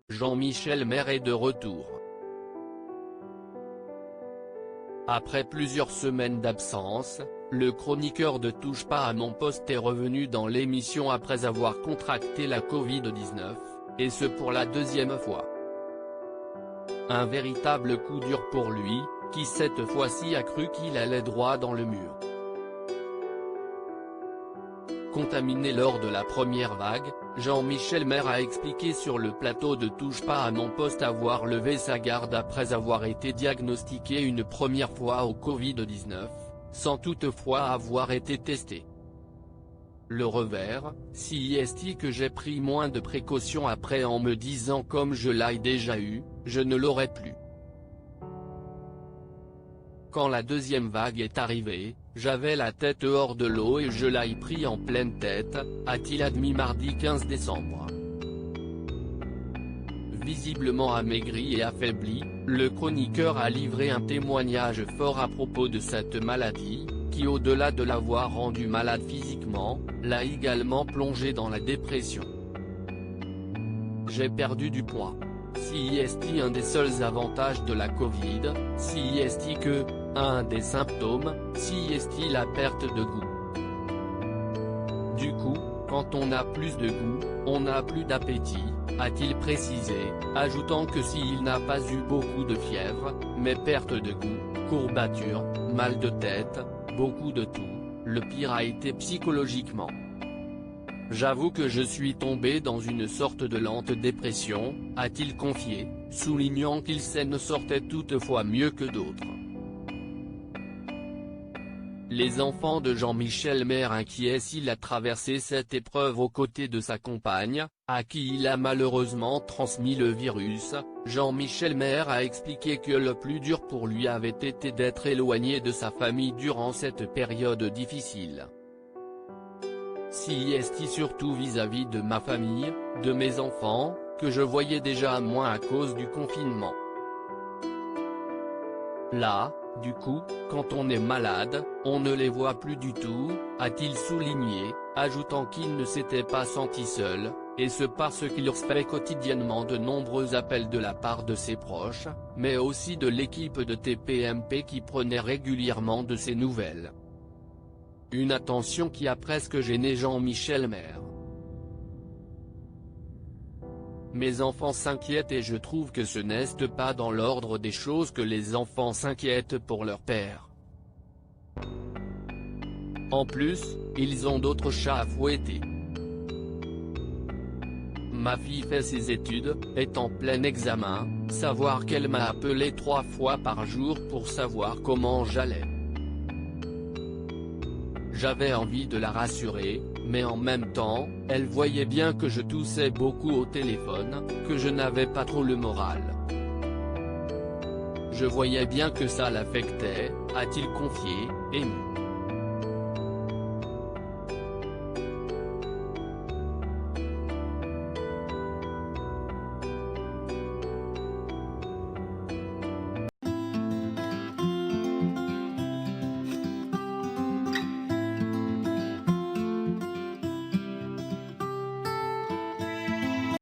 Jean-Michel Maire est de retour. Après plusieurs semaines d'absence, le chroniqueur de Touche pas à mon poste est revenu dans l'émission après avoir contracté la Covid-19, et ce pour la deuxième fois. Un véritable coup dur pour lui, qui cette fois-ci a cru qu'il allait droit dans le mur. Contaminé lors de la première vague, Jean-Michel Maire a expliqué sur le plateau de Touche pas à mon poste avoir levé sa garde après avoir été diagnostiqué une première fois au Covid-19, sans toutefois avoir été testé. Le revers, si est que j'ai pris moins de précautions après en me disant comme je l'ai déjà eu, je ne l'aurais plus. Quand la deuxième vague est arrivée, j'avais la tête hors de l'eau et je l'ai pris en pleine tête, a-t-il admis mardi 15 décembre. Visiblement amaigri et affaibli, le chroniqueur a livré un témoignage fort à propos de cette maladie, qui au-delà de l'avoir rendu malade physiquement, l'a également plongé dans la dépression. J'ai perdu du poids. Si est un des seuls avantages de la Covid, si est que, un des symptômes, si est la perte de goût. Du coup, quand on a plus de goût, on n'a plus d'appétit, a-t-il précisé, ajoutant que s'il n'a pas eu beaucoup de fièvre, mais perte de goût, courbature, mal de tête, beaucoup de tout, le pire a été psychologiquement. J'avoue que je suis tombé dans une sorte de lente dépression, a-t-il confié, soulignant qu'il s'en sortait toutefois mieux que d'autres. Les enfants de Jean-Michel Maire inquiets s'il a traversé cette épreuve aux côtés de sa compagne, à qui il a malheureusement transmis le virus, Jean-Michel Maire a expliqué que le plus dur pour lui avait été d'être éloigné de sa famille durant cette période difficile. Si est surtout vis-à-vis de ma famille, de mes enfants, que je voyais déjà moins à cause du confinement. Là, du coup, quand on est malade, on ne les voit plus du tout, a-t-il souligné, ajoutant qu'il ne s'était pas senti seul, et ce parce qu'il recevait quotidiennement de nombreux appels de la part de ses proches, mais aussi de l'équipe de TPMP qui prenait régulièrement de ses nouvelles. Une attention qui a presque gêné Jean-Michel Maire. Mes enfants s'inquiètent et je trouve que ce n'est pas dans l'ordre des choses que les enfants s'inquiètent pour leur père. En plus, ils ont d'autres chats à fouetter. Ma fille fait ses études, est en plein examen, savoir qu'elle m'a appelé 3 fois par jour pour savoir comment j'allais. J'avais envie de la rassurer, mais en même temps, elle voyait bien que je toussais beaucoup au téléphone, que je n'avais pas trop le moral. Je voyais bien que ça l'affectait, a-t-il confié, ému.